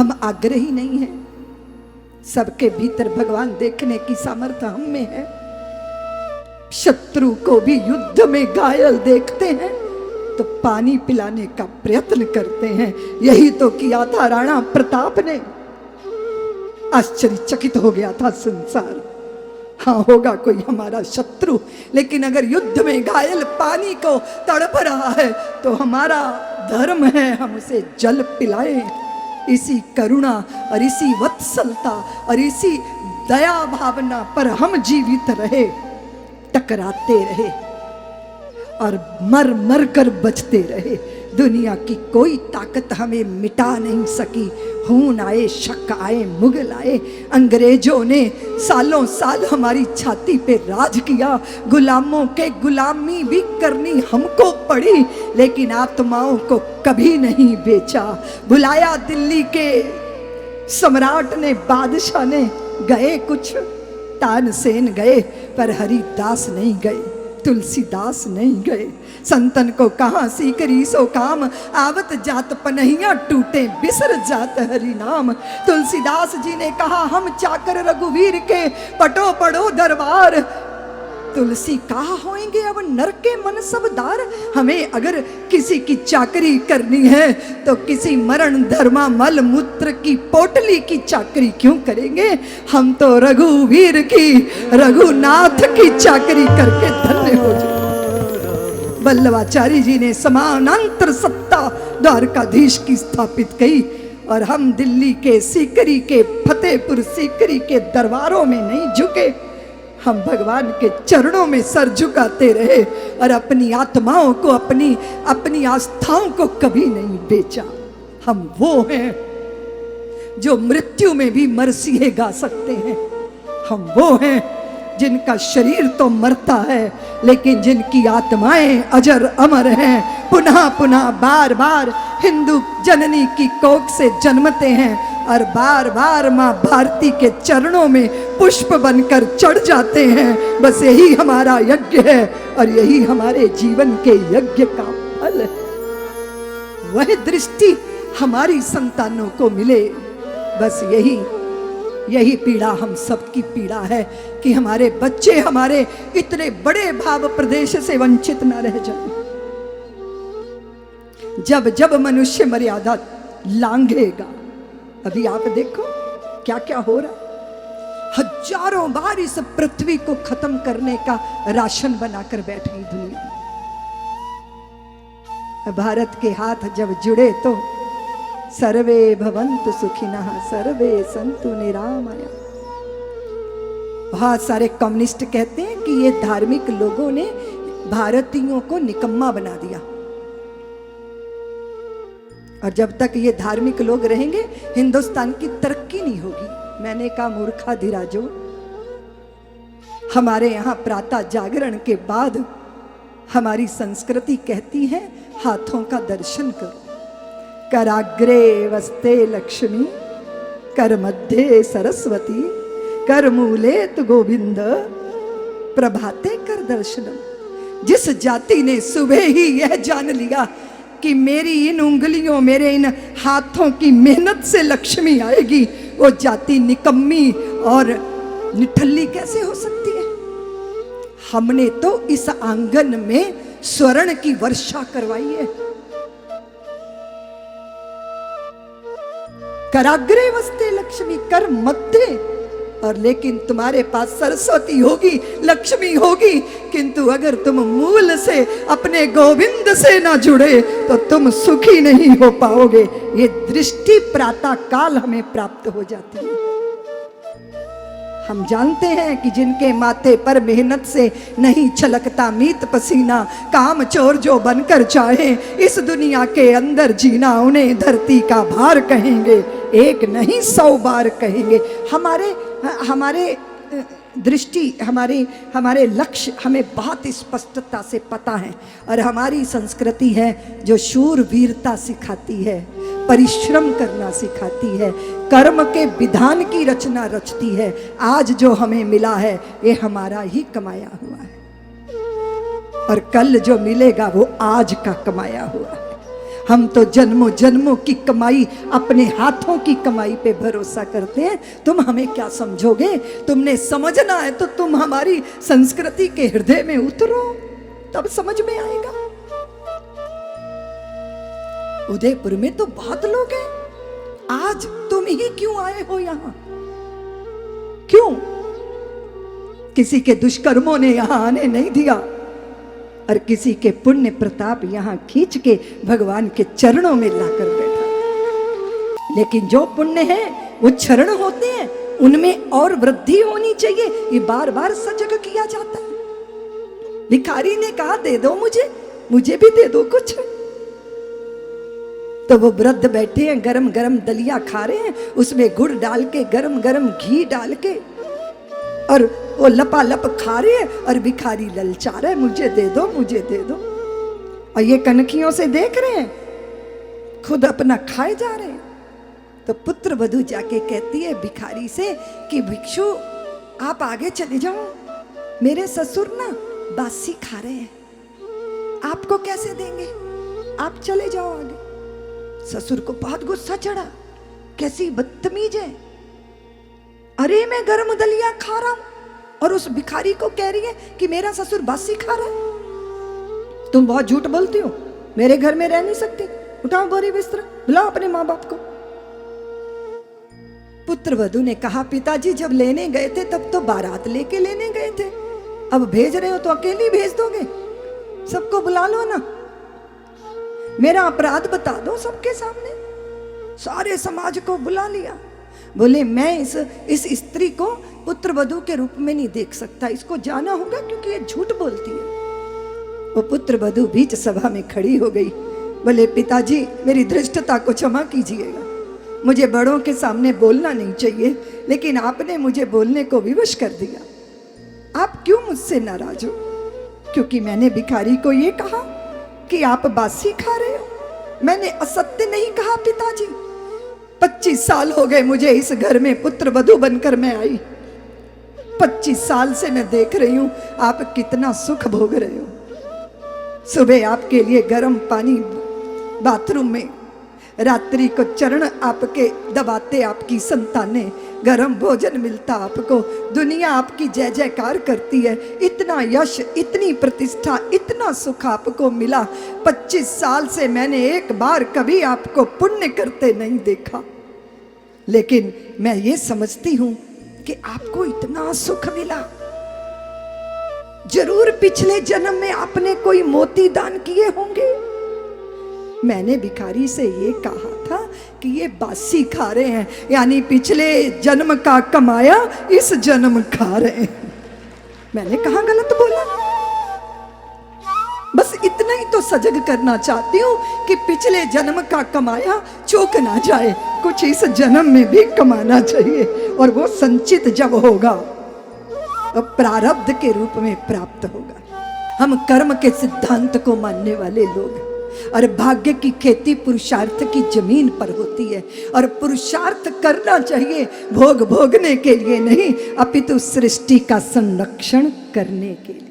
हम आग्रही नहीं हैं। सबके भीतर भगवान देखने की सामर्थ्य हम में है। शत्रु को भी युद्ध में घायल देखते हैं तो पानी पिलाने का प्रयत्न करते हैं। यही तो किया था राणा प्रताप ने। आश्चर्यचकित हो गया था संसार। हाँ, होगा कोई हमारा शत्रु, लेकिन अगर युद्ध में घायल पानी को तड़प रहा है तो हमारा धर्म है हम उसे जल पिलाएं। इसी करुणा और इसी वत्सलता और इसी दया भावना पर हम जीवित रहे, टकराते रहे और मर मर कर बचते रहे। दुनिया की कोई ताकत हमें मिटा नहीं सकी। खून आए, शक आए, मुगल आए, अंग्रेजों ने सालों साल हमारी छाती पे राज किया। गुलामों के गुलामी भी करनी हमको पड़ी, लेकिन आत्माओं को कभी नहीं बेचा। बुलाया दिल्ली के सम्राट ने, बादशाह ने, गए कुछ, तानसेन गए पर हरिदास नहीं गए, तुलसीदास नहीं गए। संतन को कहाँ सीकरी सो काम, आवत जात पनहिया टूटे बिसर जात हरि नाम। तुलसीदास जी ने कहा हम चाकर रघुवीर के, पटो पढ़ो दरबार। तुलसी कहा होंगे अब नर के मन सब दार। हमें अगर किसी की चाकरी करनी है तो किसी मरण धर्मा मल मूत्र की पोटली की चाकरी क्यों करेंगे। हम तो रघुवीर की, रघुनाथ की चाकरी करके धन्य हो जाए। वल्लभाचार्य जी ने समानांतर सत्ता द्वारकाधीश की स्थापित की और हम दिल्ली के सीकरी के, फतेहपुर सीकरी के दरबारों में नहीं झुके। हम भगवान के चरणों में सर झुकाते रहे और अपनी आत्माओं को, अपनी आस्थाओं को कभी नहीं बेचा। हम वो हैं जो मृत्यु में भी मरसिए गा सकते हैं। हम वो हैं जिनका शरीर तो मरता है लेकिन जिनकी आत्माएं अजर अमर हैं। पुनः पुनः बार बार हिंदू जननी की कोख से जन्मते हैं और बार बार माँ भारती के चरणों में पुष्प बनकर चढ़ जाते हैं। बस यही हमारा यज्ञ है और यही हमारे जीवन के यज्ञ का फल है। वह दृष्टि हमारी संतानों को मिले। बस यही पीड़ा हम सबकी पीड़ा है कि हमारे बच्चे हमारे इतने बड़े भाव प्रदेश से वंचित न रह जाएं। जब जब मनुष्य मर्यादा लांघेगा, अभी आप देखो क्या क्या हो रहा है। हजारों बार इस पृथ्वी को खत्म करने का राशन बनाकर बैठ गई दुनिया। भारत के हाथ जब जुड़े तो सर्वे भवन्तु सुखिनः सर्वे सन्तु निरामया। बहुत सारे कम्युनिस्ट कहते हैं कि ये धार्मिक लोगों ने भारतीयों को निकम्मा बना दिया और जब तक ये धार्मिक लोग रहेंगे हिंदुस्तान की तरक्की नहीं होगी। मैंने कहा मूर्खाधिराजो, हमारे यहाँ प्रातः जागरण के बाद हमारी संस्कृति कहती है हाथों का दर्शन करो। कराग्रे वस्ते लक्ष्मी, कर मध्य सरस्वती, कर मूले तु गोविंद, प्रभाते कर दर्शनम। जिस जाति ने सुबह ही यह जान लिया कि मेरी इन उंगलियों, मेरे इन हाथों की मेहनत से लक्ष्मी आएगी, वो जाति निकम्मी और निठल्ली कैसे हो सकती है। हमने तो इस आंगन में स्वर्ण की वर्षा करवाई है। कराग्रे वस्ते लक्ष्मी, कर मध्य, और लेकिन तुम्हारे पास सरस्वती होगी, लक्ष्मी होगी, किंतु अगर तुम मूल से अपने गोविंद से ना जुड़े तो तुम सुखी नहीं हो पाओगे। ये दृष्टि प्रातः काल हमें प्राप्त हो जाती है। हम जानते हैं कि जिनके माथे पर मेहनत से नहीं छलकता मीत पसीना, काम चोर जो बनकर चाहे इस दुनिया के अंदर जीना, उन्हें धरती का भार कहेंगे, एक नहीं 100 बार कहेंगे। हमारे दृष्टि, हमारे लक्ष्य हमें बहुत स्पष्टता से पता है और हमारी संस्कृति है जो शूरवीरता सिखाती है, परिश्रम करना सिखाती है, कर्म के विधान की रचना रचती है। आज जो हमें मिला है ये हमारा ही कमाया हुआ है और कल जो मिलेगा वो आज का कमाया हुआ है। हम तो जन्मों जन्मों की कमाई, अपने हाथों की कमाई पे भरोसा करते हैं। तुम हमें क्या समझोगे? तुमने समझना है तो तुम हमारी संस्कृति के हृदय में उतरो, तब समझ में आएगा। उदयपुर में तो बहुत लोग हैं, आज तुम ही क्यों आए हो यहां? क्यों? किसी के दुष्कर्मों ने यहां आने नहीं दिया और किसी के पुण्य प्रताप यहां खींच के भगवान के चरणों में लाकर बैठा। लेकिन जो पुण्य है वो चरण होते हैं, उनमें और वृद्धि होनी चाहिए। ये बार बार सजग किया जाता है। भिखारी ने कहा दे दो मुझे भी दे दो कुछ। तो वो वृद्ध बैठे हैं, गरम गरम दलिया खा रहे हैं, उसमें गुड़ डाल के, गरम गरम घी डाल के, और वो लपालप खा रहे हैं और भिखारी ललचा रहा है, मुझे दे दो मुझे दे दो। और ये कनखियों से देख रहे हैं, खुद अपना खाए जा रहे हैं। तो पुत्र वधू जाके कहती है भिखारी से कि भिक्षु आप आगे चले जाओ, मेरे ससुर ना बासी खा रहे हैं, आपको कैसे देंगे, आप चले जाओ आगे। ससुर को बहुत गुस्सा चढ़ा, कैसी बदतमीज है, अरे मैं गरम दलिया खा रहा हूं और उस भिखारी को कह रही है कि मेरा ससुर बासी खा रहा है। तुम बहुत झूठ बोलती हो, मेरे घर में रह नहीं सकती, उठाओ बोरी बिस्तर, बुलाओ अपने माँ बाप को। पुत्र वधू ने कहा पिताजी जब लेने गए थे तब तो बारात लेके लेने गए थे, अब भेज रहे हो तो अकेले भेज दोगे, सबको बुला लो ना, मेरा अपराध बता दो सबके सामने। सारे समाज को बुला लिया। बोले मैं इस स्त्री को पुत्र वधू के रूप में नहीं देख सकता, इसको जाना होगा क्योंकि ये झूठ बोलती है। वो पुत्र वधू बीच सभा में खड़ी हो गई। बोले पिताजी मेरी धृष्टता को क्षमा कीजिएगा, मुझे बड़ों के सामने बोलना नहीं चाहिए, लेकिन आपने मुझे बोलने को विवश कर दिया। आप क्यों मुझसे नाराज हो? क्योंकि मैंने भिखारी को ये कहा कि आप बासी खा रहे हो, मैंने असत्य नहीं कहा पिताजी। 25 साल हो गए मुझे इस घर में पुत्र वधू बनकर मैं आई, 25 साल से मैं देख रही हूं आप कितना सुख भोग रहे हो। सुबह आपके लिए गर्म पानी बाथरूम में, रात्रि को चरण आपके दबाते आपकी संतानें, गरम भोजन मिलता आपको, दुनिया आपकी जय जयकार करती है, इतना यश, इतनी प्रतिष्ठा, इतना सुख आपको मिला। 25 साल से मैंने एक बार कभी आपको पुण्य करते नहीं देखा, लेकिन मैं ये समझती हूं कि आपको इतना सुख मिला, जरूर पिछले जन्म में आपने कोई मोती दान किए होंगे। मैंने भिखारी से ये कहा था कि ये बासी खा रहे हैं, यानी पिछले जन्म का कमाया इस जन्म खा रहे हैं। मैंने कहा गलत बोला? बस इतना ही तो सजग करना चाहती हूँ कि पिछले जन्म का कमाया चूक ना जाए, कुछ इस जन्म में भी कमाना चाहिए, और वो संचित जब होगा तो प्रारब्ध के रूप में प्राप्त होगा। हम कर्म के सिद्धांत को मानने वाले लोग, और भाग्य की खेती पुरुषार्थ की जमीन पर होती है, और पुरुषार्थ करना चाहिए भोग भोगने के लिए नहीं, अपितु सृष्टि का संरक्षण करने के लिए।